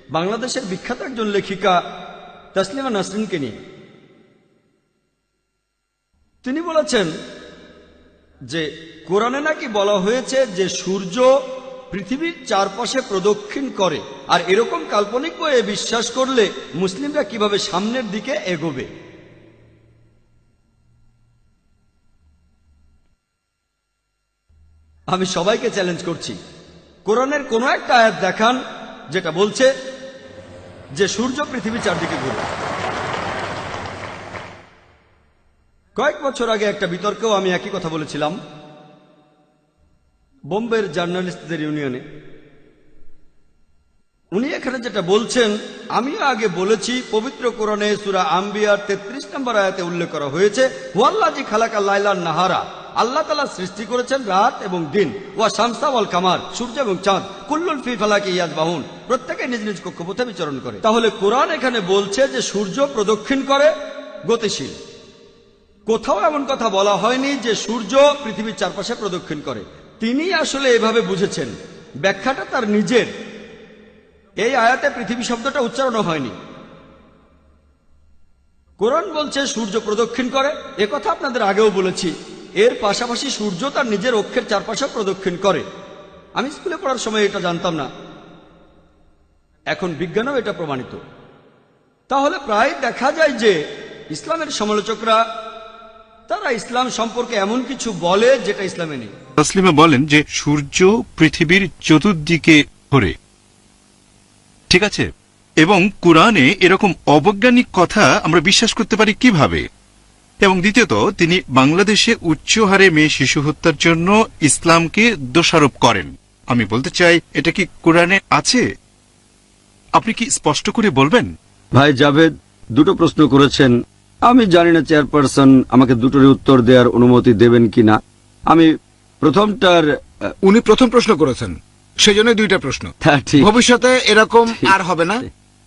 বাংলাদেশের বিখ্যাত একজন লেখিকা তাসলিমা নাসরিনকে নিয়ে। তিনি বলেছেন যে কোরআনে নাকি বলা হয়েছে যে সূর্য পৃথিবীর চারপাশে প্রদক্ষিণ করে, আর এরকম কাল্পনিক বইয়ে বিশ্বাস করলে মুসলিমরা কিভাবে সামনের দিকে এগোবে। আমি সবাইকে চ্যালেঞ্জ করছি, কোরআনের কোনো একটা আয়াত দেখান যেটা বলছে যে সূর্য পৃথিবীর চারদিকে ঘুরে। কয়েক বছর আগে একটা বিতর্কেও আমি একই কথা বলেছিলাম বোম্বের জার্নালিস্টদের ইউনিয়নে। উনি এখানে যেটা বলছেন আমিও আগে বলেছি, পবিত্র কোরআনে সূরা আম্বিয়ার 33 নম্বর আয়াতে উল্লেখ করা হয়েছে, হুয়াল্লাযী খালাকাল লাইলা নাহারা, আল্লাহ তাআলা সৃষ্টি করেছেন রাত এবং দিন, ওয়া শামসা ওয়াল কামার, সূর্য এবং চাঁদ, কুল্লুন ফি ফালাকি ইয়াসবাহুন, প্রত্যেকে নিজ নিজ কক্ষপথে বিচরণ করে। তাহলে কোরআন এখানে বলছে যে সূর্য প্রদক্ষিণ করে, গতিশীল। কোথাও এমন কথা বলা হয়নি যে সূর্য পৃথিবীর চারপাশে প্রদক্ষিণ করে। তিনি আসলে এভাবে বুঝেছেন, ব্যাখ্যাটা তার নিজের। এই আয়াতে পৃথিবী শব্দটা উচ্চারণ হয়নি। কোরআন বলছে সূর্য প্রদক্ষিণ করে, একথা আপনাদের আগেও বলেছি। এর পাশাপাশি সূর্য তার নিজের অক্ষের চারপাশে প্রদক্ষিণ করে। আমি স্কুলে পড়ার সময় এটা জানতাম না, এখন বিজ্ঞানও এটা প্রমাণিত। তাহলে প্রায় দেখা যায় যে ইসলামের সমালোচকরা তারা ইসলাম সম্পর্কে এমন কিছু বলে যেটা ইসলামে নেই। তাসলিমা বলেন যে সূর্য পৃথিবীর চতুর্দিকে ঘোরে, ঠিক আছে, এবং কোরআনে এরকম অবৈজ্ঞানিক কথা আমরা বিশ্বাস করতে পারি কিভাবে? এবং দ্বিতীয়ত, তিনি বাংলাদেশে উচ্চ হারে মেয়ে শিশু হত্যার জন্য ইসলামকে দোষারোপ করেন। আমি বলতে চাই, এটা কি কোরআনে আছে? আপনি কি স্পষ্ট করে বলবেন? ভাই জাভেদ দুটো প্রশ্ন করেছেন। আমি জানি না চেয়ারপারসন আমাকে দুটোরই উত্তর দেওয়ার অনুমতি দেবেন কিনা। আমি প্রথমটার উনি প্রথম প্রশ্ন করেছেন, সেই জন্য দুইটা প্রশ্ন। হ্যাঁ, ঠিক। ভবিষ্যতে এরকম আর হবে না,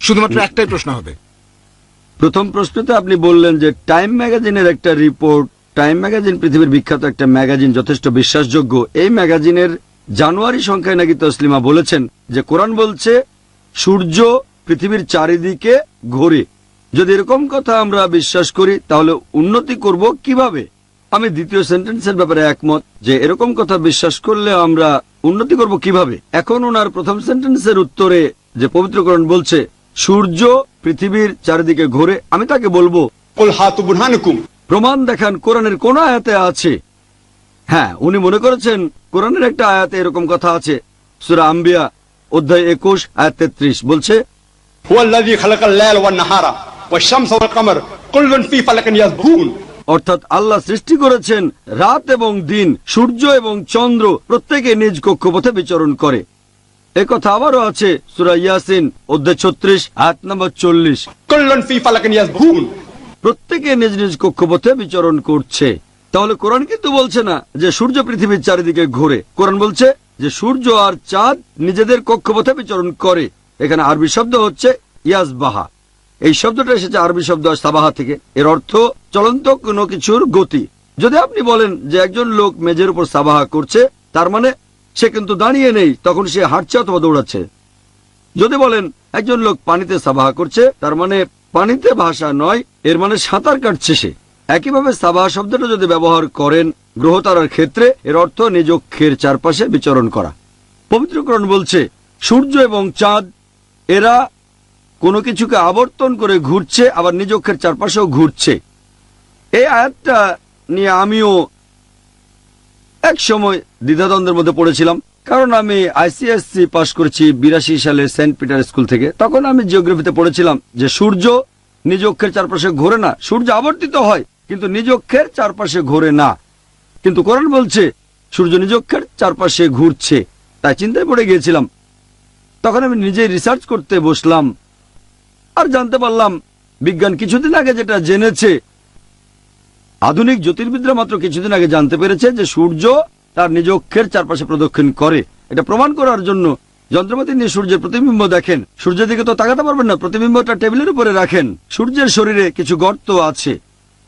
শুধুমাত্র একটাই প্রশ্ন হবে। প্রথম প্রশ্নতে আপনি বললেন যে টাইম ম্যাগাজিনের একটা রিপোর্ট, টাইম ম্যাগাজিন পৃথিবীর বিখ্যাত একটা ম্যাগাজিন, যথেষ্ট বিশ্বাসযোগ্য। এই ম্যাগাজিনের জানুয়ারি সংখ্যায় নাকি তসলিমা বলেছেন যে কোরআন বলছে সূর্য পৃথিবীর চারিদিকে ঘোরে। যদি এরকম কথা আমরা বিশ্বাস করি তাহলে উন্নতি করব কিভাবে? আমি দ্বিতীয় সেন্টেন্সের ব্যাপারে একমত যে এরকম কথা বিশ্বাস করলে আমরা উন্নতি করব কিভাবে। এখন ওনার প্রথম সেন্টেন্সের উত্তরে যে পবিত্র কোরআন বলছে সূর্য পৃথিবীর চারিদিকে ঘোরে, আমি তাকে বলবো প্রমাণ দেখান কোরআনের কোন আয়াতে আছে। হ্যাঁ, উনি মনে করেছেন কোরআনের একটা আয়াতে এরকম কথা আছে। সূরা আম্বিয়া অধ্যায় 21 আয়াত 33 বলছে অর্থাৎ আল্লাহ সৃষ্টি করেছেন রাত এবং দিন, সূর্য এবং চন্দ্র প্রত্যেকে নিজ কক্ষপথে বিচরণ করে। একথা আবারও আছে সূরা ইয়াসিন অধ্যায় 36 আয়াত নম্বর 40, প্রত্যেকে নিজ নিজ কক্ষপথে বিচরণ করছে। তাহলে কোরআন কিন্তু বলছে না যে সূর্য পৃথিবীর চারিদিকে ঘোরে। কোরআন বলছে যে সূর্য আর চাঁদ নিজেদের কক্ষপথে বিচরণ করে। এখানে আরবি শব্দ হচ্ছে ইয়াসবাহা। এই শব্দটা এসেছে আরবি শব্দ সাবাহা থেকে। এর অর্থ চলন্ত কোনো কিছুর গতি। যদি আপনি বলেন যে একজন লোক মেঝের উপর সাবাহা করছে, তার মানে সে কিন্তু দাঁড়িয়ে নেই, তখন সে হাঁটছে অথবা দৌড়াচ্ছে। যদি বলেন একজন লোক পানিতে সাবাহা করছে, তার মানে পানিতে ভাসা নয়, এর মানে সাঁতার কাটছে সে। একইভাবে সাবাহা শব্দটা যদি ব্যবহার করেন গ্রহতারার ক্ষেত্রে, এর অর্থ নিজ অক্ষের চারপাশে বিচরণ করা। পবিত্র কোরআন বলছে সূর্য এবং চাঁদ এরা কোনো কিছুকে আবর্তন করে ঘুরছে, আবার নিজ অক্ষের চারপাশেও ঘুরছে। এই আয়াতটা নিয়ে আমিও এক সময় দ্বিধাদ্বন্দ্বের মধ্যে পড়েছিলাম, কারণ আমি আইসিএসসি পাশ করেছি 82 সালে সেন্ট পিটার স্কুল থেকে। তখন আমি জিওগ্রাফিতে পড়েছিলাম যে সূর্য নিজ অক্ষের চারপাশে ঘোরে না, সূর্য আবর্তিত হয় কিন্তু নিজ অক্ষের চারপাশে ঘোরে না। কিন্তু কোরআন বলছে সূর্য নিজ অক্ষের চারপাশে ঘুরছে। তাই চিন্তায় পড়ে গিয়েছিলাম। তখন আমি নিজেই রিসার্চ করতে বসলাম, আর জানতে পারলাম বিজ্ঞান কিছুদিন আগে যেটা জেনেছে, আধুনিক জ্যোতির্বিদরা মাত্র কিছুদিন আগে জানতে পেরেছে যে সূর্য তার নিজ অক্ষের চারপাশে প্রদক্ষিণ করে। এটা প্রমাণ করার জন্য যন্ত্রপাতি নিয়ে সূর্যের প্রতিবিম্ব দেখেন। সূর্যের দিকে তো তাকাতে পারবেন না, প্রতিবিম্বটা টেবিলের উপরে রাখেন। সূর্যের শরীরে কিছু গর্ত আছে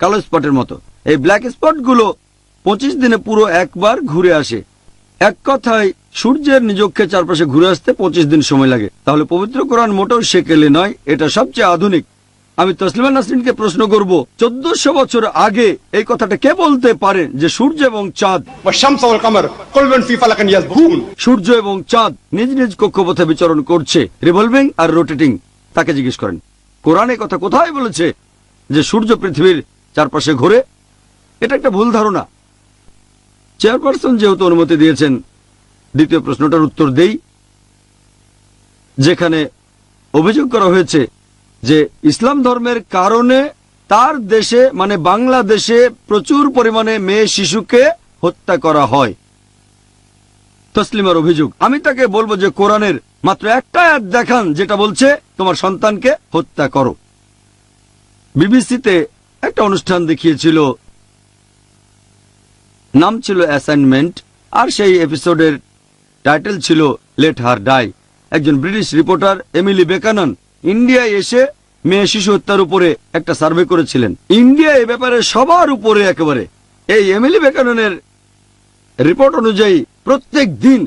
কালো স্পটের মতো। এই ব্ল্যাক স্পটগুলো 25 দিনে পুরো একবার ঘুরে আসে। এক কথায় সূর্যের নিজকে চারপাশে ঘুরে আসতে 25 দিন সময় লাগে। তাহলে পবিত্র কোরআন মোটেও সেকেলে নয়, এটা সবচেয়ে আধুনিক। আমি তসলিমা নাসরিনকে প্রশ্ন করব, 1400 বছর আগে এই কথাটা কে বলতে পারে যে সূর্য এবং চাঁদ والشمس والقمر كل في فلك يسبحون সূর্য এবং চাঁদ নিজ নিজ কক্ষপথে বিচরণ করছে, রিভলভিং আর রোটেটিং? তাকে জিজ্ঞেস করেন কোরআনে কথা কোথায় বলেছে যে সূর্য পৃথিবীর চারপাশে ঘোরে? এটা একটা ভুল ধারণা। চেয়ারপারসন যেহেতু অনুমতি দিয়েছেন, দ্বিতীয় প্রশ্নটার উত্তর দেই, যেখানে অভিযোগ করা হয়েছে যে ইসলাম ধর্মের কারণে তার দেশে মানে বাংলাদেশে প্রচুর পরিমাণে মেয়ে শিশুকে হত্যা করা হয়। তসলিমার অভিযোগ, আমি তাকে বলবো যে কোরআনের মাত্র একটা আয়াত দেখান যেটা বলছে তোমার সন্তানকে হত্যা করো। বিবিসিতে একটা অনুষ্ঠান দেখিয়েছিল, নাম ছিল অ্যাসাইনমেন্ট, আর সেই এপিসোডের টাইটেল ছিল লেট হার ডাই। একজন ব্রিটিশ রিপোর্টার এমিলি বেকানন ইন্ডিয়ায় এসে মেয়ে শিশু হত্যার উপরে একটা সার্ভে করেছিলেন। ইন্ডিয়া এ ব্যাপারে সবার উপরে একেবারে। এই এমিলি বেকাননের রিপোর্ট অনুযায়ী প্রত্যেক দিন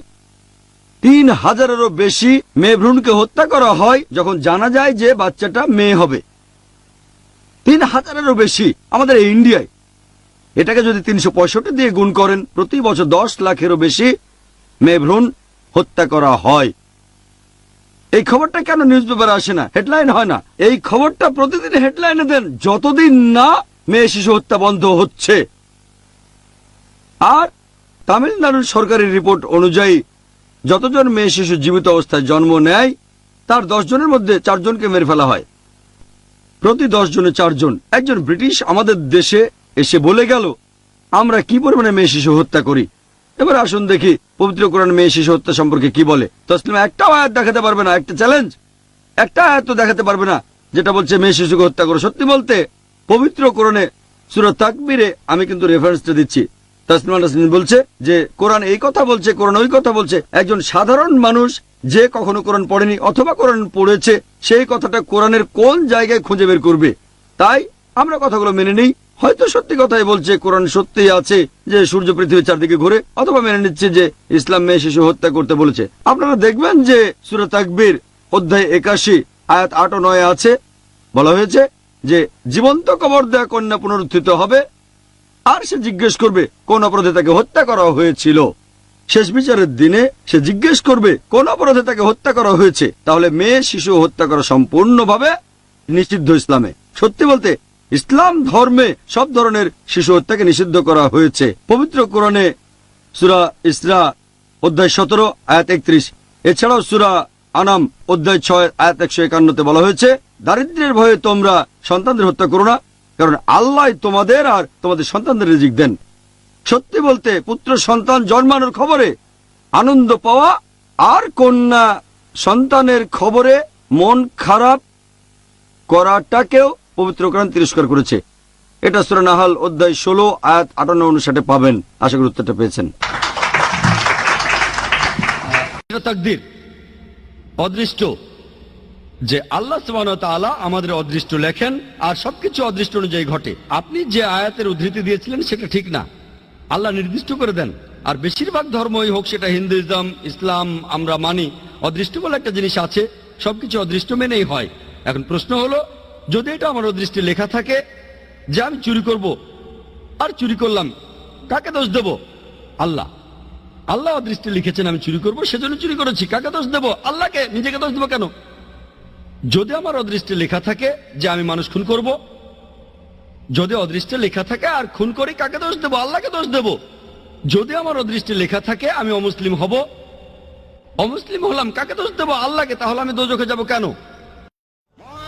3000-এরও বেশি মেয়ে ভ্রূণকে হত্যা করা হয় যখন জানা যায় যে বাচ্চাটা মেয়ে হবে। 3000-এরও বেশি আমাদের এই ইন্ডিয়ায়। এটাকে যদি 365 দিয়ে গুণ করেন, প্রতি বছর 10 লাখেরও বেশি মেয়ে ভ্রূণ হত্যা করা হয়। এই খবরটা কেন নিউজ পেপারে আসে না, হেডলাইন হয় না? এই খবরটা প্রতিদিন হেডলাইনে দেন, যতদিন না মেয়ে শিশু হত্যা বন্ধ হচ্ছে। আর তামিলনাড়ুর সরকারি রিপোর্ট অনুযায়ী যতজন মেয়ে শিশু জীবিত অবস্থায় জন্ম নেয় তার 10 জনের মধ্যে 4 জনকে মেরে ফেলা হয়। প্রতি 10 জনে 4 জন। একজন ব্রিটিশ আমাদের দেশে এসে বলে গেল আমরা কি পরিমাণে মেয়ে শিশু হত্যা করি। এবার আসুন দেখি পবিত্র কোরআন মেয়ে শিশু হত্যা সম্পর্কে কি বলে। তসলিমা একটা আয়াত দেখাতে পারবে না, একটা চ্যালেঞ্জ, একটা আয়াত তো দেখাতে পারবে না যেটা বলছে মেয়ে শিশুকে হত্যা করো। সত্যি বলতে পবিত্র কোরআনে সূরা তাকবীরে, আমি কিন্তু রেফারেন্সটা দিচ্ছি, তসলিমা নাসরিন বলছে যে কোরআন এই কথা বলছে, কোরআন ওই কথা বলছে। একজন সাধারণ মানুষ যে কখনো কোরআন পড়েনি অথবা কোরআন পড়েছে, সেই কথাটা কোরআনের কোন জায়গায় খুঁজে বের করবে? তাই আমরা কথাগুলো মেনে নিই। হয়তো সত্যি কথাই বলছে, কোরআন সত্যিই আছে যে সূর্য পৃথিবীর চারদিকে ঘুরে, অথবা মেনে নিচ্ছে যে ইসলাম মেয়ে শিশু হত্যা করতে বলেছে। আপনারা দেখবেন যে সূরা তাকবীর অধ্যায় 81 আয়াত 8 ও 9 আছে, বলা হয়েছে যে জীবন্ত কবর দেয়া কন্যা পুনরুত্থিত হবে, আর সে জিজ্ঞেস করবে কোন অপরাধে তাকে হত্যা করা হয়েছিল। শেষ বিচারের দিনে সে জিজ্ঞেস করবে কোন অপরাধে তাকে হত্যা করা হয়েছে। তাহলে মেয়ে শিশু হত্যা করা সম্পূর্ণভাবে নিষিদ্ধ ইসলামে। সত্যি বলতে ইসলাম ধর্মে সব ধরনের শিশু হত্যাকে নিষিদ্ধ করা হয়েছে। পবিত্র কোরআনে সূরা ইসরা অধ্যায় 17 আয়াত 31, এছাড়াও সূরা আনাম অধ্যায় 6 আয়াত 151-তে বলা হয়েছে দারিদ্র্যের ভয়ে তোমরা সন্তানদের হত্যা করো না, কারণ আল্লাহ তোমাদের আর তোমাদের সন্তানদের রিজিক দেন। সত্যি বলতে পুত্র সন্তান জন্মানোর খবরে আনন্দ পাওয়া আর কন্যা সন্তানের খবরে মন খারাপ করাটাকেও পবিত্র কোরআন তিরস্কার করেছে। এটা সূরা নাহাল অধ্যায় 16 আয়াত 58-59 পাবেন। আশা করি উত্তরটা পেয়েছেন। এটা তাকদীর, অদৃষ্ট, যে আল্লাহ সুবহানাহু ওয়া তাআলা আমাদের অদৃষ্ট লেখেন আর সবকিছু অদৃষ্ট অনুযায়ী ঘটে। আপনি যে আয়াতের উদ্ধৃতি দিয়েছিলেন সেটা ঠিক না, আল্লাহ নির্দিষ্ট করে দেন। আর বেশিরভাগ ধর্মই হোক, সেটা হিন্দুইজম, ইসলাম, আমরা মানি অদৃষ্ট বলে একটা জিনিস আছে, সবকিছু অদৃষ্ট মেনেই হয়। এখন প্রশ্ন হলো, যদি এটা আমার অদৃষ্টে লেখা থাকে যে আমি চুরি করব, আর চুরি করলাম, কাকে দোষ দেব? আল্লাহ। আল্লাহ অদৃষ্টে লিখেছেন আমি চুরি করব, সেজন্য চুরি করেছি, কাকে দোষ দেব? আল্লাহকে। নিজেকে দোষ দেবো কেন? যদি আমার অদৃষ্টে লেখা থাকে যে আমি মানুষ খুন করব, যদি অদৃষ্টে লেখা থাকে আর খুন করি, কাকে দোষ দেব? আল্লাহকে দোষ দেব। যদি আমার অদৃষ্টে লেখা থাকে আমি অমুসলিম হব, অমুসলিম হলাম, কাকে দোষ দেব? আল্লাহকে। তাহলে আমি দোজখে যাব কেন?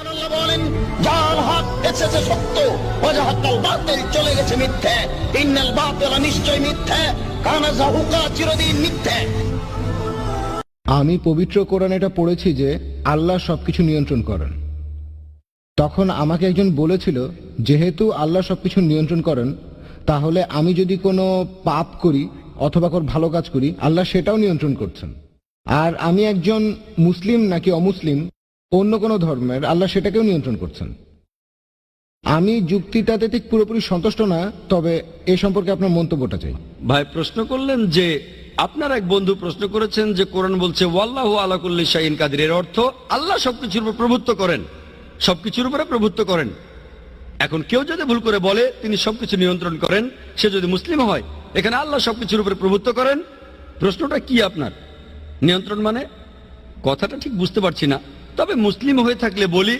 আল্লাহ বলেন যার হক এসেছে সত্য, ওয়াজাহাকাল বাতিল চলে গেছে মিথ্যে, ইন্নাল বাতিলা নিশ্চয় মিথ্যে, কানা যাহুকা চিরদিন মিথ্যে। আমি পবিত্র কোরআন এটা পড়েছি যে আল্লাহ সবকিছু নিয়ন্ত্রণ করেন। তখন আমাকে একজন বলেছিল যেহেতু আল্লাহ সবকিছু নিয়ন্ত্রণ করেন, তাহলে আমি যদি কোনো পাপ করি অথবা কোনো ভালো কাজ করি, আল্লাহ সেটাও নিয়ন্ত্রণ করছেন। আর আমি একজন মুসলিম নাকি অমুসলিম, অন্য কোনো ধর্মের, আল্লাহ সেটাকেও নিয়ন্ত্রণ করছেন। আমি যুক্তিটাতে ঠিক পুরোপুরি সন্তুষ্ট না, তবে এ সম্পর্কে আপনার মন্তব্যটা চাই। ভাই প্রশ্ন করলেন যে আপনার এক বন্ধু প্রশ্ন করেছেন যে কোরআন বলছে ওয়াল্লাহু আলা কুল্লি শাইইন কাদির, এর অর্থ আল্লাহ সবকিছুর উপর প্রভুত্ব করেন, সবকিছুর উপরে প্রভুত্ব করেন। এখন কেউ যদি ভুল করে বলে তিনি সবকিছু নিয়ন্ত্রণ করেন, সে যদি মুসলিম হয়, এখানে আল্লাহ সবকিছুর উপরে প্রভুত্ব করেন, প্রশ্নটা কি আপনার? নিয়ন্ত্রণ মানে কথাটা ঠিক বুঝতে পারছি না, তবে মুসলিম হয়ে থাকলে বলি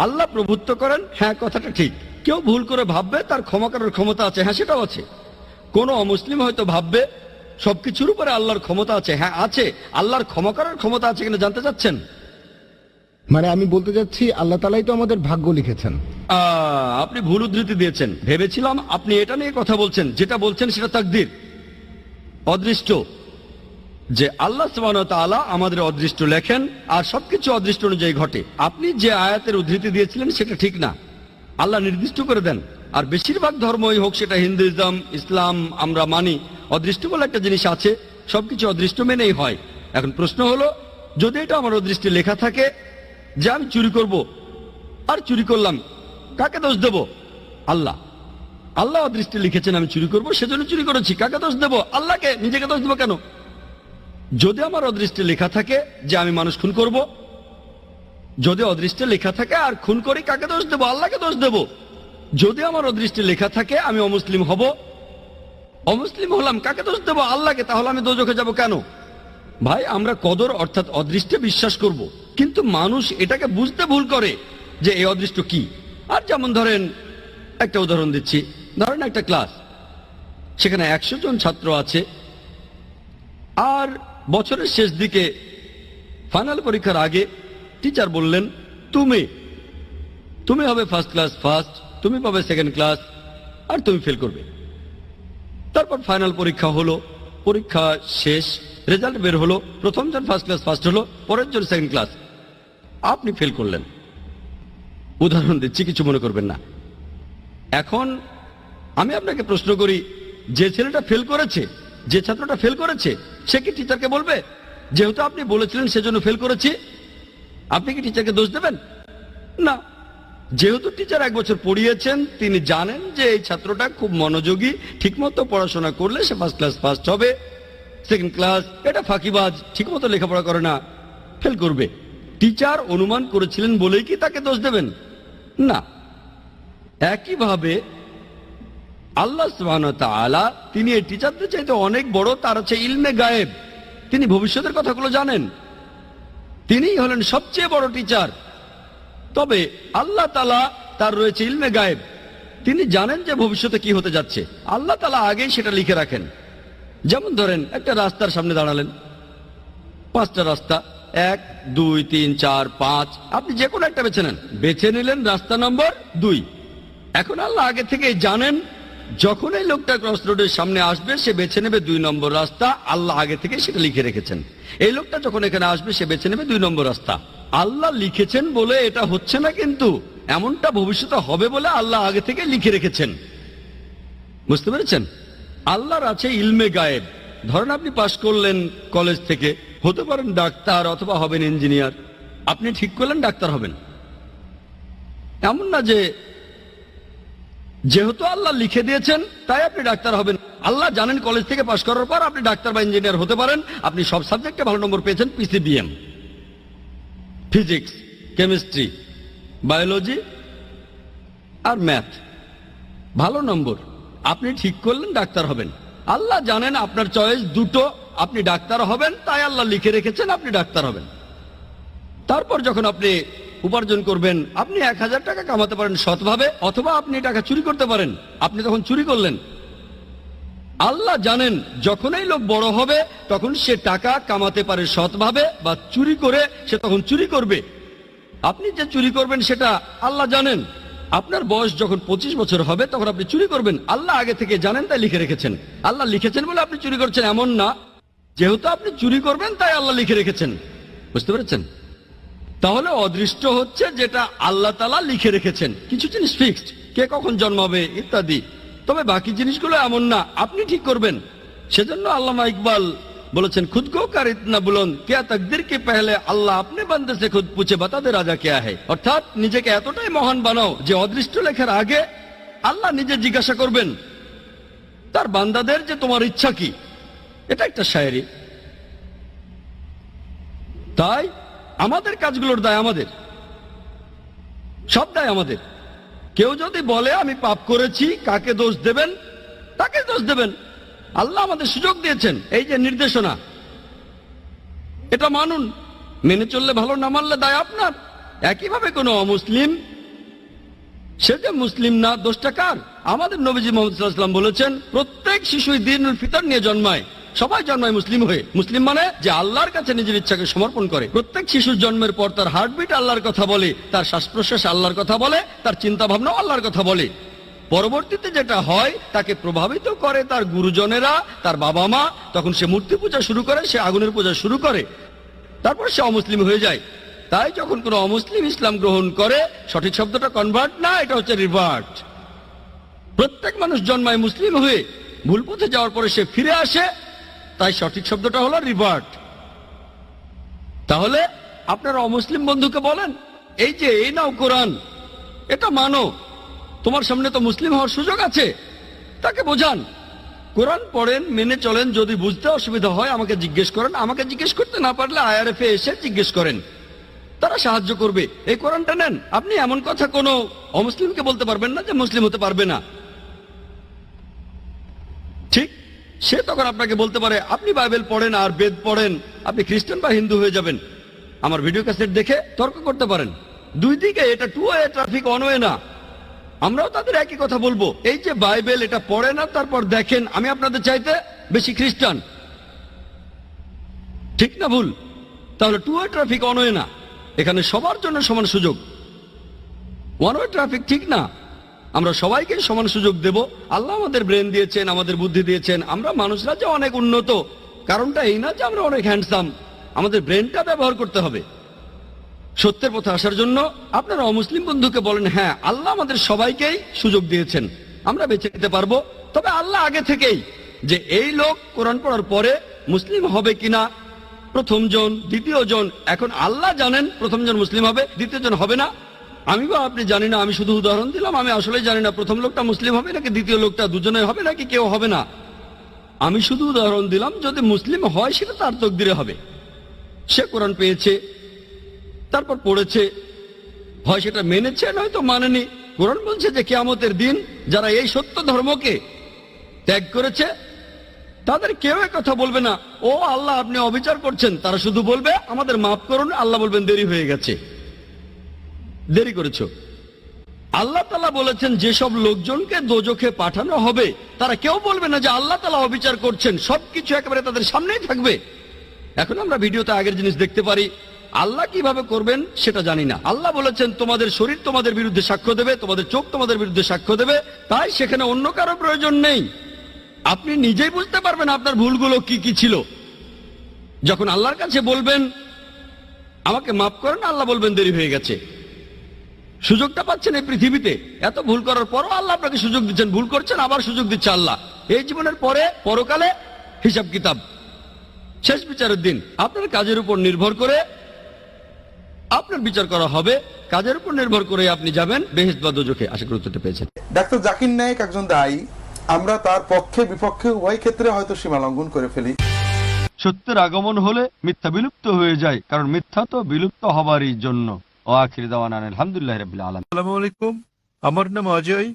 আল্লাহ প্রভুত্ব করেন, হ্যাঁ কথাটা ঠিক। কেউ ভুল করে ভাববে তার ক্ষমা করার ক্ষমতা আছে, হ্যাঁ সেটাও আছে। কোন অমুসলিম হয়তো ভাববে সবকিছুর উপরে আল্লাহর ক্ষমতা আছে, হ্যাঁ আছে। আল্লাহর ক্ষমা করার ক্ষমতা আছে কিনা জানতে চাচ্ছেন? মানে আমি বলতে চাচ্ছি আল্লাহ তালাই তো আমাদের ভাগ্য লিখেছেন। আপনি ভুল উদ্ধৃতি দিয়েছেন। ভেবেছিলাম আপনি এটা নিয়ে কথা বলছেন, যেটা বলছেন সেটা তাকদীর, অদৃষ্ট, যে আল্লাহ সুবহানাহু ওয়া তাআলা আমাদের অদৃষ্ট লেখেন আর সবকিছু অদৃষ্ট অনুযায়ী ঘটে। আপনি যে আয়াতের উদ্ধৃতি দিয়েছিলেন সেটা ঠিক না, আল্লাহ নির্দিষ্ট করে দেন। আর বেশিরভাগ ধর্মই হোক, সেটা হিন্দুইজম, ইসলাম, আমরা মানি অদৃষ্ট বলে একটা জিনিস আছে, সবকিছু অদৃষ্ট মেনেই হয়। এখন প্রশ্ন হলো, যদি এটা আমার অদৃষ্টে লেখা থাকে যে আমি চুরি করব আর চুরি করলাম, কাকে দোষ দেব? আল্লাহ। আল্লাহ অদৃষ্টে লিখেছেন আমি চুরি করব, সেজন্য চুরি করেছি, কাকে দোষ দেব? আল্লাহকে। নিজেকে দোষ দেব কেন? যদি আমার অদৃষ্টে লেখা থাকে যে আমি মানুষ খুন করব, যদি অদৃষ্টে লেখা থাকে আর খুন করি, কাকে দোষ দেব? আল্লাহকে দোষ দেব। যদি আমার অদৃষ্টে লেখা থাকে আমি অমুসলিম হব, অমুসলিম হলাম, কাকে দোষ দেব? আল্লাহকে। তাহলে আমি দোজখে যাব কেন? ভাই, আমরা কদর অর্থাৎ অদৃষ্টে বিশ্বাস করব, কিন্তু মানুষ এটাকে বুঝতে ভুল করে যে এই অদৃষ্ট কি। আর যেমন ধরেন, একটা উদাহরণ দিচ্ছি, ধরেন একটা ক্লাস, সেখানে 100 জন ছাত্র আছে, আর বছরের শেষ দিকে ফাইনাল পরীক্ষার আগে টিচার বললেন তুমি হবে ফার্স্ট ক্লাস ফার্স্ট, তুমি পাবে সেকেন্ড ক্লাস, আর তুমি ফেল করবে। তারপর ফাইনাল পরীক্ষা হলো, পরীক্ষা শেষ, রেজাল্ট বের হলো, প্রথম জন ফার্স্ট ক্লাস ফার্স্ট হলো, পরের জন সেকেন্ড ক্লাস, আপনি ফেল করলেন। উদাহরণ দিচ্ছি, কিছু মনে করবেন না। এখন আমি আপনাকে প্রশ্ন করি, যে ছেলেটা ফেল করেছে, যে ছাত্রটা ফেল করেছে, সে কি টিচারকে বলবে যেহেতু আপনি বলেছিলেন সেজন্য ফেল করেছি? আপনি কি টিচারকে দোষ দেবেন? না। যেহেতু টিচার 1 বছর পড়িয়েছেন, তিনি জানেন যে এই ছাত্রটা খুব মনোযোগী, ঠিকমতো পড়াশোনা করলে সে ফার্স্ট ক্লাস ফার্স্ট হবে, সেকেন্ড ক্লাস এটা ফাঁকিবাজ, ঠিকমতো লেখাপড়া করে না, ফেল করবে। টিচার অনুমান করেছিলেন বলেই কি তাকে দোষ দেবেন? না। একইভাবে আল্লাহ সুবহানাহু ওয়া তাআলা তিনি এই টিচারদের চাইতে অনেক বড়, তার আছে ইলমে গায়েব, তিনি ভবিষ্যতের কথাগুলো জানেন, তিনিই হলেন সবচেয়ে বড় টিচার। তবে আল্লাহ তাআলা তার রয়েছে ইলমে গায়েব, তিনি জানেন যে ভবিষ্যতে কি হতে যাচ্ছে, আল্লাহ তাআলা আগেই সেটা লিখে রাখেন। যেমন ধরেন, একটা রাস্তার সামনে দাঁড়ালেন, 5টা রাস্তা, 1 2 3 4 5, আপনি যে কোনো একটা বেছে নেন, বেছে নিলেন রাস্তা নম্বর 2। এখন আল্লাহ আগে থেকেই জানেন যখন এই লোকটা ক্রস রোডের সামনে আসবে সে বেছে নেবে 2 নম্বর রাস্তা, আল্লাহ আগে থেকে সেটা লিখে রেখেছেন। এই লোকটা যখন এখানে আসবে সে বেছে নেবে 2 নম্বর রাস্তা, আল্লাহ লিখেছেন বলে এটা হচ্ছে না, কিন্তু এমনটা ভবিষ্যতে হবে বলে আল্লাহ আগে থেকে লিখে রেখেছেন। বুঝতে পেরেছেন? আল্লাহর আছে ইলমে গায়েব। ধরেন আপনি পাশ করলেন কলেজ থেকে, হতে পারেন ডাক্তার অথবা হবেন ইঞ্জিনিয়ার, আপনি ঠিক করলেন ডাক্তার হবেন, এমন না যে যেহেতু আল্লাহ লিখে দিয়েছেন তাই আপনি ডাক্তার হবেন। আল্লাহ জানেন কলেজ থেকে পাশ করার পর আপনি ডাক্তার বা ইঞ্জিনিয়ার হতে পারেন, আপনি সব সাবজেক্টে ভালো নম্বর পেয়েছেন, পিসিবিএম, ফিজিক্স, কেমিস্ট্রি, বায়োলজি আর ম্যাথ, ভালো নম্বর, আপনি ঠিক করলেন ডাক্তার হবেন। আল্লাহ জানেন আপনার চয়েস দুটো, আপনি ডাক্তার হবেন, তাই আল্লাহ লিখে রেখেছেন আপনি ডাক্তার হবেন। তারপর যখন আপনি উপার্জন করবেন, আপনি 1000 টাকা কামাতে পারেন সৎভাবে, অথবা আপনি টাকা চুরি করতে পারেন, আপনি তখন চুরি করলেন। আল্লাহ জানেন যখন এই লোক বড় হবে তখন সে টাকা কামাতে পারে সৎভাবে বা চুরি করে, সে তখন চুরি করবে। আপনি যে চুরি করবেন সেটা আল্লাহ জানেন। আপনার বয়স যখন 25 বছর হবে তখন আপনি চুরি করবেন, আল্লাহ আগে থেকে জানেন তাই লিখে রেখেছেন। আল্লাহ লিখেছেন বলে আপনি চুরি করছেন এমন না, যেহেতু আপনি চুরি করবেন তাই আল্লাহ লিখে রেখেছেন। বুঝতে পেরেছেন? তাহলে অদৃষ্ট হচ্ছে যেটা আল্লাহ তাআলা লিখে রেখেছেন। কিছু জিনিস ফিক্সড, কে কখন জন্মাবে ইত্যাদি, তবে বাকি জিনিসগুলো এমন না, আপনি ঠিক করবেন। সেজন্য আল্লামা ইকবাল বলেছেন, খুদ কো কার ইতনা বুলন্দ क्या तकदीर के पहले আল্লাহ अपने बंदे से खुद पूछे बता दे राजा क्या है। অর্থাৎ নিজেকে এতটাই মহান বানাও যে অদৃষ্ট লেখার আগে আল্লাহ নিজে জিজ্ঞাসা করবেন তার বান্দাদের যে তোমার ইচ্ছা কি, এটা একটা শায়েরি। তাই আমাদের কাজগুলোর দায় আমাদের, সব দায় আমাদের। কেউ যদি বলে আমি পাপ করেছি, কাকে দোষ দেবেন? তাকে দোষ দেবেন। আল্লাহ আমাদের সুযোগ দিয়েছেন, এই যে নির্দেশনা, এটা মানুন, মেনে চললে ভালো, না মানলে দায় আপনার। একইভাবে কোনো অমুসলিম, সে যে মুসলিম না, দোষটা কার? আমাদের নবীজি মুহাম্মদ সাল্লাল্লাহু আলাইহি ওয়াসাল্লাম বলেছেন, প্রত্যেক শিশুই দ্বীনুল ফিতর নিয়ে জন্মায়। সবাই জন্মায় মুসলিম হয়ে। মুসলিম মানে যে আল্লাহর কাছে নিজের ইচ্ছাকে সমর্পণ করে। প্রত্যেক শিশুর জন্মের পর তার হার্টবিট আল্লাহর কথা বলে, তার শ্বাস প্রশ্বাস আল্লাহর কথা বলে, তার চিন্তা ভাবনাও আল্লাহর কথা বলে। পরবর্তীতে যেটা হয়, তাকে প্রভাবিত করে তার গুরুজনেরা, তার বাবা মা। তখন সে মূর্তি পূজা শুরু করে, সে আগুনের পূজা শুরু করে, তারপর সে অমুসলিম হয়ে যায়। তাই যখন কোনো অমুসলিম ইসলাম গ্রহণ করে, সঠিক শব্দটা কনভার্ট না, এটা হচ্ছে রিভার্ট। প্রত্যেক মানুষ জন্মায় মুসলিম হয়ে, ভুল পথে যাওয়ার পরে সে ফিরে আসে, তাই সঠিক শব্দটা হলো রিভার্ট। তাহলে আপনারা অমুসলিম বন্ধুকে বলেন, এই যে এই নাও কোরআন, এটা মানো, তোমার সামনে তো মুসলিম হওয়ার সুযোগ আছে। তাকে বোঝান, কোরআন পড়েন, মেনে চলেন। যদি বুঝতে অসুবিধা হয় আমাকে জিজ্ঞেস করেন, আমাকে জিজ্ঞেস করতে না পারলে IRF এ এসে জিজ্ঞেস করেন, তারা সাহায্য করবে। এই কোরআনটা নেন। আপনি এমন কথা কোনো অমুসলিমকে বলতে পারবেন না যে মুসলিম হতে পারবে না, ঠিক? সে তখন আপনাকে বলতে পারে, আপনি বাইবেল পড়েন আর বেদ পড়েন, আপনি খ্রিস্টান বা হিন্দু হয়ে যাবেন। আমার ভিডিও ক্যাসেট দেখে তর্ক করতে পারেন। দুই দিকে, এটা two way traffic, one way না। আমরাও তাদের একই কথা বলবো, এই যে বাইবেল এটা পড়ে না, তারপর দেখেন আমি আপনাদের চাইতে বেশি খ্রিস্টান, ঠিক না ভুল? তাহলে two way traffic, one way না। এখানে সবার জন্য সমান সুযোগ। ওয়ান ওয়ে ট্রাফিক ঠিক না। আমরা সবাইকে সমান সুযোগ দেব। আল্লাহ আমাদের ব্রেন দিয়েছেন, আমাদের বুদ্ধি দিয়েছেন। আমরা মানুষরা যে অনেক উন্নত, কারণটা এই না যে আমরা অনেক হ্যান্ডসাম। আমাদের ব্রেনটা ব্যবহার করতে হবে সত্যের পথে আসার জন্য। আপনারা অমুসলিম বন্ধুকে বলেন, হ্যাঁ আল্লাহ আমাদের সবাইকেই সুযোগ দিয়েছেন, আমরা বেছে নিতে পারবো। তবে আল্লাহ আগে থেকেই যে এই লোক কোরআন পড়ার পরে মুসলিম হবে কিনা, প্রথম জন, দ্বিতীয় জন, এখন আল্লাহ জানেন প্রথম জন মুসলিম হবে, দ্বিতীয় জন হবে না। আমি বা আপনি জানি না, আমি শুধু উদাহরণ দিলাম। আমি আসলে জানি না প্রথম লোকটা মুসলিম হবে নাকি দ্বিতীয় লোকটা, দুজনে হবে নাকি কেউ হবে না। আমি শুধু উদাহরণ দিলাম, যদি মুসলিম হয় সেটা তার তকদিরে হবে। সে কোরআন পেয়েছে, তারপর পড়েছে, হয় সেটা মেনেছে নয়তো মানেনি। কোরআন বলছে যে কিয়ামতের দিন যারা এই সত্য ধর্মকে ত্যাগ করেছে, তাদের কেউ কথা বলবে না, ও আল্লাহ আপনি অবিচার করছেন। তারা শুধু বলবে আমাদের মাফ করুন। আল্লাহ বলবেন দেরি হয়ে গেছে, দেরি করেছ। আল্লাহ তাআলা বলেছেন যেসব লোকজনকে দোজখে পাঠানো হবে, তারা কেউ বলবে না যে আল্লাহ তাআলা অবিচার করছেন। সবকিছু একেবারে তাদের সামনেই থাকবে। এখন আমরা ভিডিওতে আগের জিনিস দেখতে পারি, আল্লাহ কিভাবে করবেন সেটা জানি না। আল্লাহ বলেছেন তোমাদের শরীর তোমাদের বিরুদ্ধে সাক্ষ্য দেবে, তোমাদের চোখ তোমাদের বিরুদ্ধে সাক্ষ্য দেবে। তাই সেখানে অন্য কারো প্রয়োজন নেই। আপনি নিজেই বুঝতে পারবেন আপনার ভুলগুলো কি কি ছিল। যখন আল্লাহর কাছে বলবেন আমাকে মাফ করেন, আল্লাহ বলবেন দেরি হয়ে গেছে। সুযোগটা পাচ্ছেন এই পৃথিবীতে, এত ভুল করার পরও আল্লাহ আপনাকে সুযোগ দিচ্ছেন। ভুল করছেন, আবার সুযোগ দিচ্ছে আল্লাহ। এই জীবনের পরে পরকালে হিসাব কিতাব, শেষ বিচারের দিন আপনার কাজের উপর নির্ভর করে আপনার বিচার করা হবে। কাজের উপর নির্ভর করে আপনি যাবেন বেহেশত বা দোজখে। আশা করি উত্তরটা পেয়েছেন। ডাক্তার জাকির নায়েক একজন দায়ী। আমরা তার পক্ষে বিপক্ষে উভয় ক্ষেত্রে হয়তো সীমা লঙ্ঘন করে ফেলি। সত্যের আগমন হলে মিথ্যা বিলুপ্ত হয়ে যায়, কারণ মিথ্যা তো বিলুপ্ত হবারই জন্য। ও আখির দাওয়ানা আলহামদুলিল্লাহ রাব্বিল আলামিন। আসসালামু আলাইকুম, আমার নাম অজয়।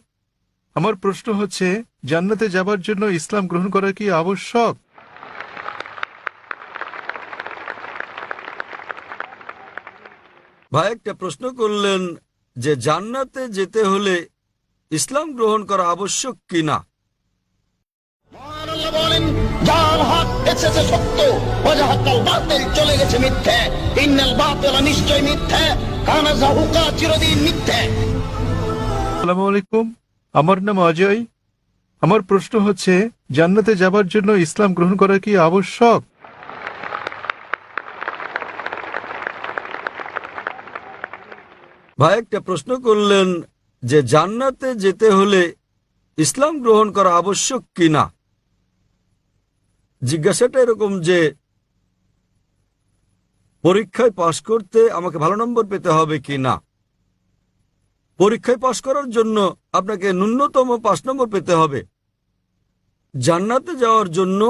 আমার প্রশ্ন হচ্ছে, জান্নাতে যাবার জন্য ইসলাম গ্রহণ করা কি আবশ্যক? ভাই একটা প্রশ্ন করলেন যে জান্নাতে যেতে হলে ইসলাম গ্রহণ করা আবশ্যক কিনা। মহান আল্লাহ বলেন, যার হক এসেছে সত্য, ওয়াজাহাকাল বাতিল চলে গেছে মিথ্যে। ইন্নাল বাতিলা নিশ্চয় মিথ্যে, কানা যাহুকা চিরদিন মিথ্যে। আসসালামু আলাইকুম, আমার নাম অজয়। আমার প্রশ্ন হচ্ছে, জান্নাতে যাবার জন্য ইসলাম গ্রহণ করা কি আবশ্যক? ভাই একটা প্রশ্ন করলেন যে জান্নাতে যেতে হলে ইসলাম গ্রহণ করা আবশ্যক কিনা। জিজ্ঞাসাটা এরকম যে পরীক্ষায় পাশ করতে আমাকে ভালো নম্বর পেতে হবে কিনা। পরীক্ষায় পাশ করার জন্য আপনাকে ন্যূনতম 5 নম্বর পেতে হবে। জান্নাতে যাওয়ার জন্য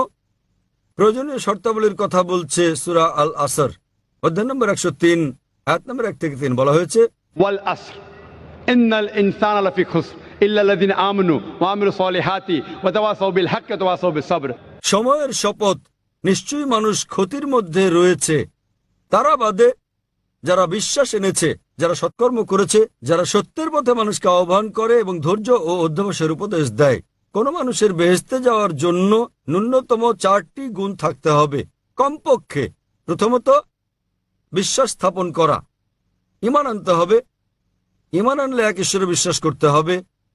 প্রয়োজনীয় শর্তাবলীর কথা বলছে সূরা আল আসর অধ্যায় নম্বর 103 আয়াত নম্বর 1 থেকে 3 বলা হয়েছে والعصر إن الإنسان لفي خسر إلا الذين آمنوا وعملوا الصالحات وتواصوا بالحق وتواصوا بالصبر সময়ের শপথ, নিশ্চয়ই মানুষ ক্ষতির মধ্যে রয়েছে তারা বাদে যারা বিশ্বাস এনেছে, যারা সৎকর্ম করেছে, যারা সত্যের পথে মানুষকে আহ্বান করে এবং ধৈর্য ও অধ্যবসায়ের উপদেশ দেয়। কোন মানুষের বেহেশতে যাওয়ার জন্য ন্যূনতম 4টি গুণ থাকতে হবে কমপক্ষে। প্রথমত, বিশ্বাস স্থাপন করা, ঈমান আনতে হবে। ঈমান আনলে এক ঈশ্বরে বিশ্বাস করতে হবে,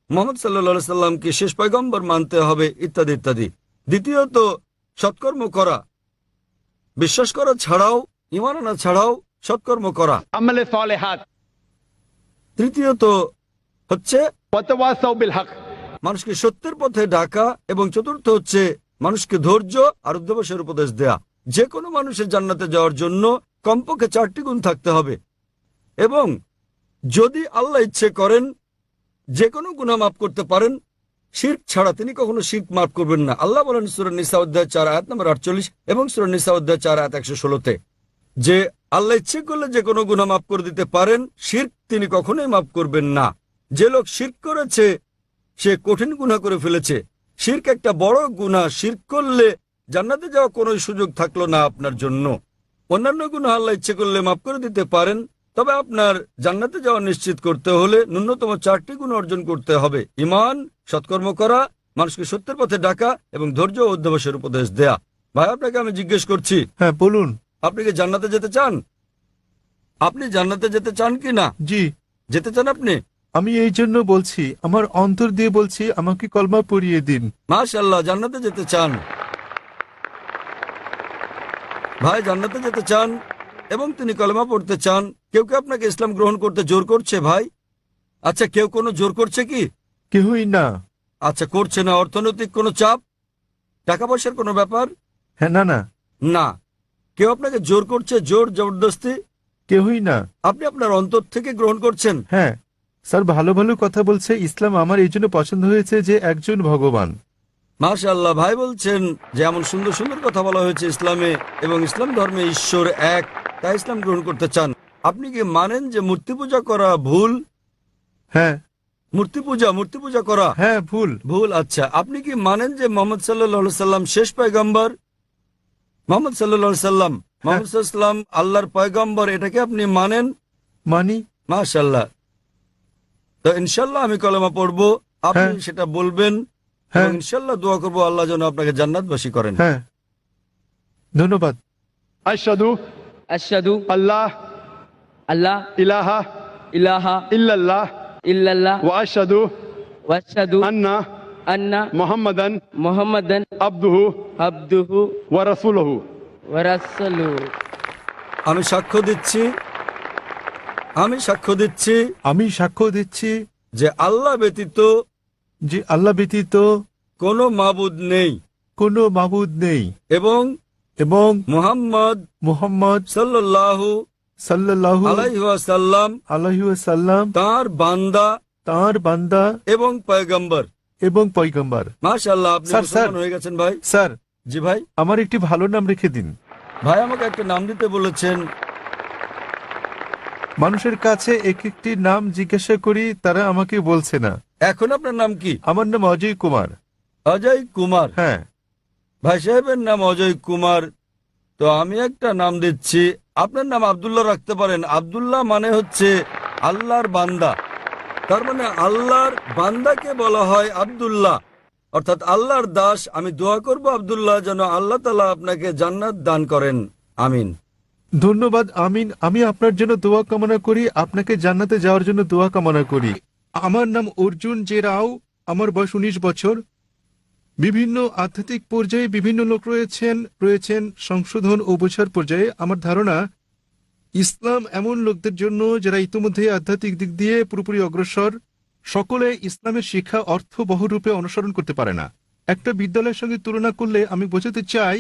মুহাম্মদ সাল্লাল্লাহু আলাইহি সাল্লামকে শেষ পয়গম্বর মানতে হবে, ইত্যাদি ইত্যাদি। দ্বিতীয়ত, সৎকর্ম করা, বিশ্বাস করা ছাড়াও, ঈমান আনা ছাড়াও সৎকর্ম করা। عمل الصالحات তৃতীয়ত হচ্ছে وتواصوا بالحق মানুষকে সত্যের পথে ডাকা, এবং চতুর্থ হচ্ছে মানুষকে ধৈর্য আর অধ্যবসায়ের উপদেশ দেয়া। যে কোনো মানুষের জান্নাতে যাওয়ার জন্য কমপক্ষে 4টি গুণ থাকতে হবে, এবং যদি আল্লাহ ইচ্ছে করেন যে কোনো গুনাহ মাফ করতে পারেন, শিরক ছাড়া তিনি কখনো শিরক মাফ করবেন না। আল্লাহ বলেন সূরা নিসা অধ্যায় 4 আয়াত নম্বর 48 এবং সূরা নিসা অধ্যায় 4 আয়াত 116-তে যে আল্লাহ ইচ্ছে করলে যে কোনো গুনাহ মাফ করে দিতে পারেন, শিরক তিনি কখনোই মাফ করবেন না। যে লোক শিরক করেছে সে কঠিন গুনাহ করে ফেলেছে। শিরক একটা বড় গুনাহ। শিরক করলে জান্নাতে যাওয়ার কোনো সুযোগ থাকলো না আপনার জন্য। অন্যান্য গুনাহ আল্লাহ ইচ্ছে করলে মাফ করে দিতে পারেন, তবে আপনার জান্নাতে যাওয়া নিশ্চিত করতে হলে ন্যূনতম 4টি গুণ অর্জন করতে হবে: ঈমান, সৎকর্ম করা, মানুষকে সত্যের পথে ডাকা এবং ধৈর্য ও অধ্যবসায়ের উপদেশ দেয়া। ভাই, আপনাকে আমি জিজ্ঞেস করছি, হ্যাঁ বলুন। আপনি কি জান্নাতে যেতে চান? আপনি জান্নাতে যেতে চান কি না? জি, যেতে চান আপনি? আমি এই জন্য বলছি, আমার অন্তর দিয়ে বলছি, আমাকে কলমা পড়িয়ে দিন। মাশাআল্লাহ, জান্নাতে যেতে চান। ভাই জান্নাতে যেতে চান এবং তিনি কলেমা পড়তে চান। কেউ কি আপনাকে ইসলাম গ্রহণ করতে জোর করছে ভাই? আচ্ছা, কেউ কোনো জোর করছে কি? কেউই না। আচ্ছা, করছে না। অর্থনৈতিক কোনো চাপ, টাকা পয়সার কোনো ব্যাপার? হ্যাঁ, না না, না। কেউ আপনাকে জোর করছে, জোর জবরদস্তি? কেউই না। আপনি আপনার অন্তর থেকে গ্রহণ করছেন। হ্যাঁ স্যার, ভালো ভালো কথা বলছে। ইসলাম আমার এই জন্য পছন্দ হয়েছে যে একজন ভগবান। মাশাআল্লাহ, ভাই বলছেন যে এমন সুন্দর সুন্দর কথা বলা হয়েছে ইসলামে, এবং ইসলাম ধর্মে ঈশ্বর এক, তাই ইসলাম গ্রহণ করতে চান। আপনি কি মানেন যে মূর্তি পূজা করা ভুল? হ্যাঁ। মূর্তি পূজা করা হ্যাঁ, ভুল। ভুল। আচ্ছা, আপনি কি মানেন যে মোহাম্মদ সাল্লাল্লাহু আলাইহি সাল্লাম শেষ পয়গম্বর? মোহাম্মদ সাল্লাল্লাহু আলাইহি সাল্লাম, মোহাম্মদ সাল্লাল্লাহু আলাইহি সাল্লাম আল্লাহর পয়গম্বর, এটাকে আপনি মানেন? মানি। মাশাআল্লাহ। তো ইনশাআল্লাহ আমি কলেমা পড়বো, আপনি হ্যাঁ। সেটা বলবেন, হ্যাঁ। এবং ইনশাআল্লাহ দোয়া করবো আল্লাহ যেন আপনাকে জান্নাতবাসী করেন। হ্যাঁ, ধন্যবাদ। أشهد আশহাদু الله আল্লাহ إله ইলাহা إلا الله ইল্লাল্লাহ وأشهد ওয়া আশহাদু أن আন্না محمدا মুহাম্মাদান عبده আবদুহু ورسوله ওয়া রাসূলুহু। আমি সাক্ষ্য দিচ্ছি আমি সাক্ষ্য দিচ্ছি যে আল্লাহ ব্যতীত যে আল্লাহ ব্যতীত কোনো মাবুদ নেই, কোনো মাবুদ নেই, এবং এবং মুহাম্মদ মুহাম্মদ সাল্লাল্লাহু সাল্লাল্লাহু আলাইহি ওয়াসাল্লাম আলাইহি ওয়াসাল্লাম তাঁর বান্দা তাঁর বান্দা এবং পয়গম্বর। এবং পয়গম্বর। মাশাআল্লাহ, আপনি স্যার, মুসলমান হয়ে গেছেন ভাই। স্যার, জি ভাই। আমার একটি ভালো নাম রেখে দিন। ভাই আমাকে একটা নাম দিতে বলেছেন। মানুষের কাছে এক একটি নাম জিজ্ঞাসা করি, তারা আমাকে বলছে না। এখন আপনার নাম কি? আমার নাম অজয় কুমার। অজয় কুমার। হ্যাঁ। ভাই সাহেবের নাম অজয় কুমার। তো আমি একটা নাম দিচ্ছি, আপনার নাম আব্দুল্লাহ রাখতে পারেন। আব্দুল্লাহ মানে হচ্ছে আল্লাহর বান্দা, তার মানে আল্লাহর বান্দাকে বলা হয় আব্দুল্লাহ, অর্থাৎ আল্লাহর দাস। আমি দোয়া করব আব্দুল্লাহ যেন আল্লাহ তাআলা আপনাকে জান্নাত দান করেন। আমিন। ধন্যবাদ। আমিন। আমি আপনার জন্য দোয়া কামনা করি, আপনাকে জান্নাতে যাওয়ার জন্য দোয়া কামনা করি। আমার নাম অর্জুন জে রাও, আমার বয়স 19 বছর। বিভিন্ন আধ্যাত্মিক পর্যায়ে বিভিন্ন লোক রয়েছেন সংশোধন ও বোঝার পর্যায়ে। আমার ধারণা ইসলাম এমন লোকদের জন্য যারা ইতিমধ্যে আধ্যাত্মিক দিক দিয়ে পুরোপুরি অগ্রসর। সকলে ইসলামের শিক্ষা অর্থ বহুরূপে অনুসরণ করতে পারে না। একটা বিদ্যালয়ের সঙ্গে তুলনা করলে আমি বোঝাতে চাই,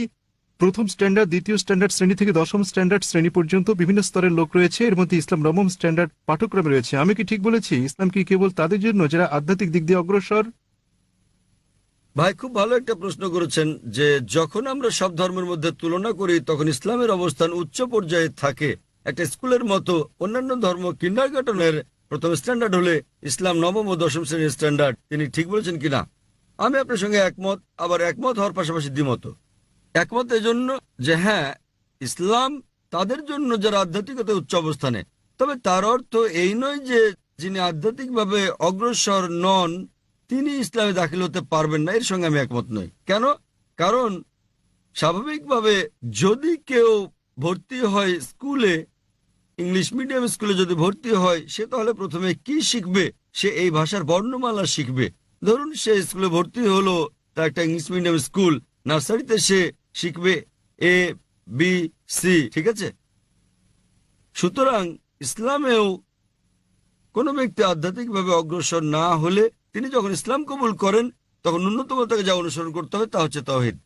প্রথম স্ট্যান্ডার্ড, দ্বিতীয় স্ট্যান্ডার্ড শ্রেণী থেকে দশম স্ট্যান্ডার্ড শ্রেণী পর্যন্ত বিভিন্ন স্তরের লোক রয়েছে। এর মধ্যে ইসলাম নবম স্ট্যান্ডার্ড পাঠ্যক্রমে রয়েছে। আমি কি ঠিক বলেছি? ইসলাম কি কেবল তাদের জন্য যারা আধ্যাত্মিক দিক দিয়ে অগ্রসর? ভাই খুব ভালো একটা প্রশ্ন করেছেন যে যখন আমরা সব ধর্মের মধ্যে তুলনা করি তখন ইসলামের অবস্থান উচ্চ পর্যায়ে থাকে। একটা স্কুলের মতো অন্যান্য ধর্ম কিন্ডারগার্টেনের প্রথম স্ট্যান্ডার্ড হলে ইসলাম নবম ও দশম শ্রেণীর স্ট্যান্ডার্ড। তিনি ঠিক বলেছেন কিনা আমি আপনার সঙ্গে একমত, আবার একমত হওয়ার পাশাপাশি দ্বিমত। একমত এজন্য যে হ্যাঁ, ইসলাম তাদের জন্য যারা আধ্যাত্মিকতায় উচ্চ অবস্থানে, তবে তার অর্থ এই নয় যে যিনি আধ্যাত্মিকভাবে অগ্রসর নন তিনি ইসলামে দাখিল হতে পারবেন না। এর সঙ্গে আমি একমত নই। কেন? কারণ স্বাভাবিকভাবে যদি কেউ ভর্তি হয় স্কুলে, ইংলিশ মিডিয়াম স্কুলে যদি ভর্তি হয়, সে তাহলে প্রথমে কি শিখবে? সে এই ভাষার বর্ণমালা শিখবে। ধরুন সে স্কুলে ভর্তি হলো, তা একটা ইংলিশ মিডিয়াম স্কুল, নার্সারিতে সে শিখবে এ বি সি, ঠিক আছে? সুতরাং ইসলামেও কোনো ব্যক্তি আধ্যাত্মিকভাবে অগ্রসর না হলে তিনি যখন ইসলাম কবুল করেন তখন ন্যূনতম তাকে যা অনুসরণ করতে হবে তা হচ্ছে তাওহীদ।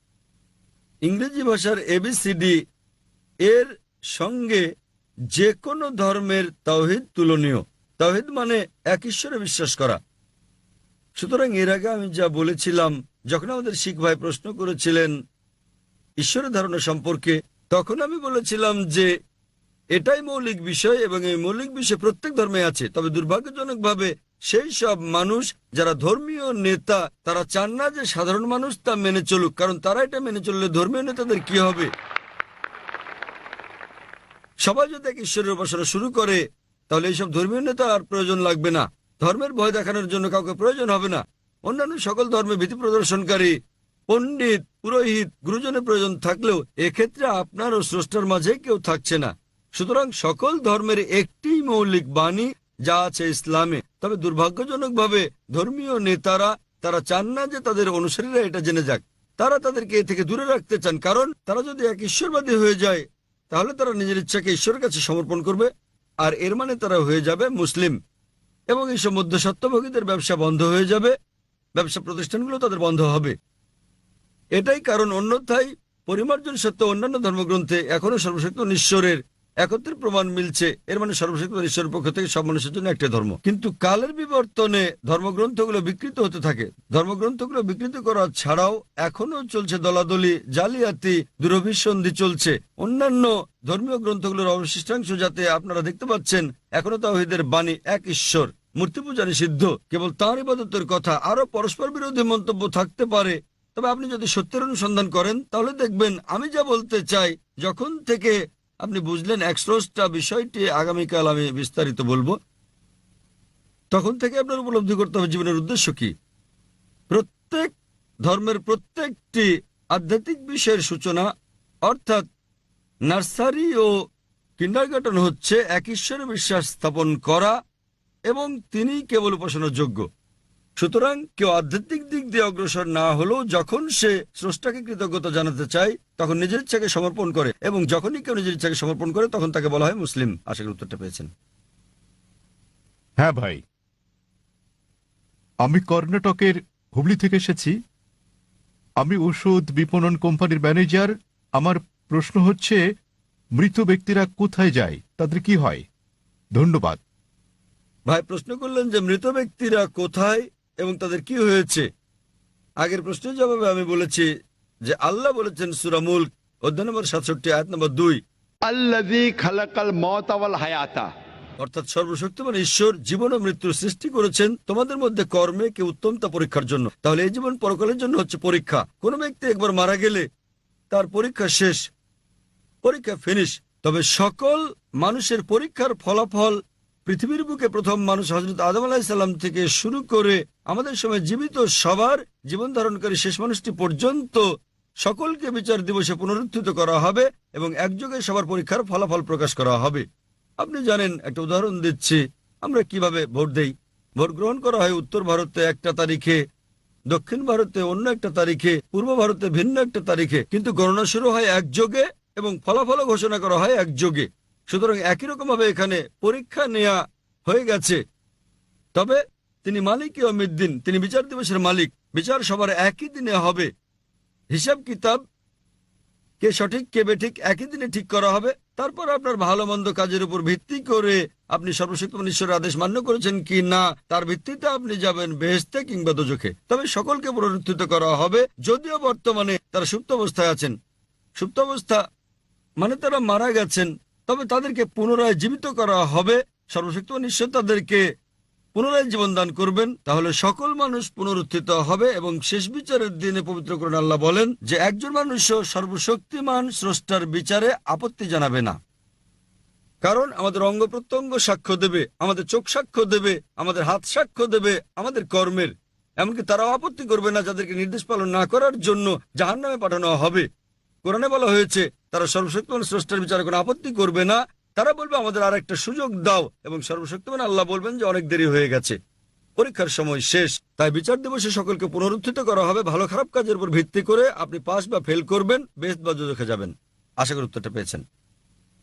ইংরেজি ভাষার এবিসিডি এর সঙ্গে যে কোনো ধর্মের তাওহীদ তুলনীয়। তাওহীদ মানে এক ঈশ্বরে বিশ্বাস করা। সুতরাং এর আগে আমি যা বলেছিলাম, যখন আমাদের শিখ ভাই প্রশ্ন করেছিলেন ঈশ্বরের ধারণা সম্পর্কে, তখন আমি বলেছিলাম যে এটাই মৌলিক বিষয় এবং এই মৌলিক বিষয় প্রত্যেক ধর্মে আছে। তবে দুর্ভাগ্যজনকভাবে সেই সব মানুষ যারা ধর্মীয় নেতা তারা চান না যে সাধারণ মানুষ তা মেনে চলুক, কারণ তারা এটা মেনে চললে ধর্মীয় নেতাদের কি হবে? সবাই যদি এক ঈশ্বরের উপাসনা শুরু করে তাহলে এইসব ধর্মীয় নেতা আর প্রয়োজন লাগবে না। ধর্মের ভয় দেখানোর জন্য কাউকে প্রয়োজন হবে না। অন্যান্য সকল ধর্মে ভীতি প্রদর্শনকারী পণ্ডিত, পুরোহিত, গুরুজনের প্রয়োজন থাকলেও এক্ষেত্রে আপনার ও স্রষ্টার মাঝে কেউ থাকছে না। সুতরাং সকল ধর্মের একটি মৌলিক বাণী যা আছে ইসলামে। তবে দুর্ভাগ্যজনকভাবে ধর্মীয় নেতারা তারা চান না যে তাদের অনুসারীরা এটা জেনে যাক। তারা তাদেরকে এ থেকে দূরে রাখতে চান, কারণ তারা যদি এক ঈশ্বরবাদী হয়ে যায় তাহলে তারা নিজের ইচ্ছাকে ঈশ্বরের কাছে সমর্পণ করবে, আর এর মানে তারা হয়ে যাবে মুসলিম, এবং এইসব মধ্যস্বত্বভোগীদের ব্যবসা বন্ধ হয়ে যাবে, ব্যবসা প্রতিষ্ঠানগুলো তাদের বন্ধ হবে। এটাই কারণ অন্যথায় পরিমার্জন সত্ত্বেও অন্যান্য ধর্মগ্রন্থে এখনো সর্বশক্ত ঈশ্বরের একত্রের প্রমাণ মিলছে। এর মানে সর্বশক্ত ঈশ্বরের পক্ষ থেকে সব মানুষের জন্য একটা ধর্ম। কিন্তু কালের বিবর্তনে ধর্মগ্রন্থগুলো বিকৃত হতে থাকে। ধর্মগ্রন্থগুলো বিকৃত করা ছাড়াও এখনো চলছে দলাদলি, জালিয়াতি, দুরভিসন্ধি চলছে। অন্যান্য ধর্মীয় গ্রন্থগুলোর অবশিষ্টাংশ যাতে আপনারা দেখতে পাচ্ছেন এখনো তাওহীদের বাণী এক ঈশ্বর, মূর্তি পূজা নিষিদ্ধ, কেবল তাঁর ইবাদতের কথা। আরো পরস্পর বিরোধী মন্তব্য থাকতে পারে, তবে আপনি যদি সত্যের অনুসন্ধান করেন তাহলে দেখবেন আমি যা বলতে চাই। যখন থেকে আপনি বুঝলেন এক স্রষ্টা বিষয়টি, আগামীকাল আমি বিস্তারিত বলবো, তখন থেকে আপনার উপলব্ধি করতে হবে জীবনের উদ্দেশ্য কি। প্রত্যেক ধর্মের প্রত্যেকটি আধ্যাত্মিক বিষয়ের সূচনা, অর্থাৎ নার্সারি ও কিন্ডারগার্টেন হচ্ছে এক ঈশ্বরে বিশ্বাস স্থাপন করা এবং তিনি কেবল উপাসনার যোগ্য। সুতরাং কেউ আধ্যাত্মিক দিক দিয়ে অগ্রসর না হলেও যখন সে স্রষ্টাকে কৃতজ্ঞতা জানাতে চায় তখন নিজের ইচ্ছাকে সমর্পণ করে, এবং যখনই কেউ নিজের ইচ্ছাকে সমর্পণ করে তখন তাকে বলা হয় মুসলিম। আশা করি উত্তরটা পেয়েছেন। হ্যাঁ ভাই, আমি কর্ণাটকের হুবলি থেকে এসেছি। আমি ওষুধ বিপণন কোম্পানির ম্যানেজার। আমার প্রশ্ন হচ্ছে, মৃত ব্যক্তিরা কোথায় যায়, তাদের কি হয়? ধন্যবাদ। ভাই প্রশ্ন করলেন যে মৃত ব্যক্তিরা কোথায় এবং তাদের কি হয়েছে। আগের প্রশ্নের জবাবে আমি বলেছি যে আল্লাহ বলেছেন সূরা মুলক অধ্যায় নম্বর 67 আয়াত নম্বর 2, আল্লাযী খালাকাল মাউতা ওয়াল হায়াতা, অর্থাৎ সর্বশক্তিমান ঈশ্বর জীবন ও মৃত্যুর সৃষ্টি করেছেন তোমাদের মধ্যে কর্মে কে উত্তম তা পরীক্ষার জন্য। তাহলে এই জীবন পরকালের জন্য হচ্ছে পরীক্ষা। কোন ব্যক্তি একবার মারা গেলে তার পরীক্ষা শেষ, পরীক্ষা ফিনিশ। তবে সকল মানুষের পরীক্ষার ফলাফল পৃথিবীর বুকে প্রথম মানুষ হযরত আদম আলাইহিস সালাম থেকে শুরু করে আমাদের সময় জীবিত সবার জীবন ধারণকারী শেষ মানুষটি পর্যন্ত সকলকে বিচার দিবসে পুনরুত্থিত করা হবে এবং একযোগে সবার পরীক্ষার ফলাফল প্রকাশ করা হবে। আপনি জানেন, একটা উদাহরণ দিচ্ছি, আমরা কিভাবে ভোট দেই। ভোট গ্রহণ করা হয় উত্তর ভারতে একটা তারিখে, দক্ষিণ ভারতে অন্য একটা তারিখে, পূর্ব ভারতে ভিন্ন একটা তারিখে, কিন্তু গণনা শুরু হয় একযোগে এবং ফলাফল ঘোষণা করা হয় একযোগে। সুতরাং একই রকম ভাবে এখানে পরীক্ষা নেওয়া হয়ে গেছে। তবে তিনি মালিক ইয়াউমিদ্দিন, তিনি বিচার দিবসের মালিক। বিচার সবার একই দিনে হবে। হিসাব কিতাব কে সঠিক কে বেঠিক একই দিনে ঠিক করা হবে। তারপর আপনার ভালো মন্দ কাজের উপর ভিত্তি করে আপনি সর্বশক্তিমান ঈশ্বরের আদেশ মান্য করেছেন কি না তার ভিত্তিতে আপনি যাবেন বেহেশতে কিংবা দোজখে। তবে সকলকে পুনরুত্থিত করা হবে, যদিও বর্তমানে তারা সুপ্ত অবস্থায় আছেন। সুপ্ত অবস্থা মানে তারা মারা গেছেন, তবে তাদেরকে পুনরায় জীবিত করা হবে। সর্বশক্তিমান ঈশ্বর তাদেরকে পুনরায় জীবন দান করবেন, তাহলে সকল মানুষ পুনরুত্থিত হবে। এবং শেষ বিচারের দিনে পবিত্র কোরআনে আল্লাহ বলেন যে একজন মানুষও সর্বশক্তিমান স্রষ্টার বিচারে আপত্তি জানাবে না, কারণ আমাদের অঙ্গ প্রত্যঙ্গ সাক্ষ্য দেবে, আমাদের চোখ সাক্ষ্য দেবে, আমাদের হাত সাক্ষ্য দেবে আমাদের কর্মের। এমনকি তারাও আপত্তি করবে না যাদেরকে নির্দেশ পালন না করার জন্য জাহান্নামে পাঠানো হবে। কোরআনে বলা হয়েছে তারা সর্বশক্তিমান স্রষ্টার বিচারে কোনো আপত্তি করবে না, তারা বলবে আমাদের আর একটা সুযোগ দাও। এবং সর্বশক্তিমান আল্লাহ বলবেন যে অনেক দেরি হয়ে গেছে, পরীক্ষার সময় শেষ। তাই বিচার দিবসে সকলকে পুনরুত্থিত করা হবে ভালো খারাপ কাজের উপর ভিত্তি করে। আপনি পাস বা ফেল করবেন, বেহেশত বা দোজখে যাবেন। আশা করি উত্তরটা পেয়েছেন।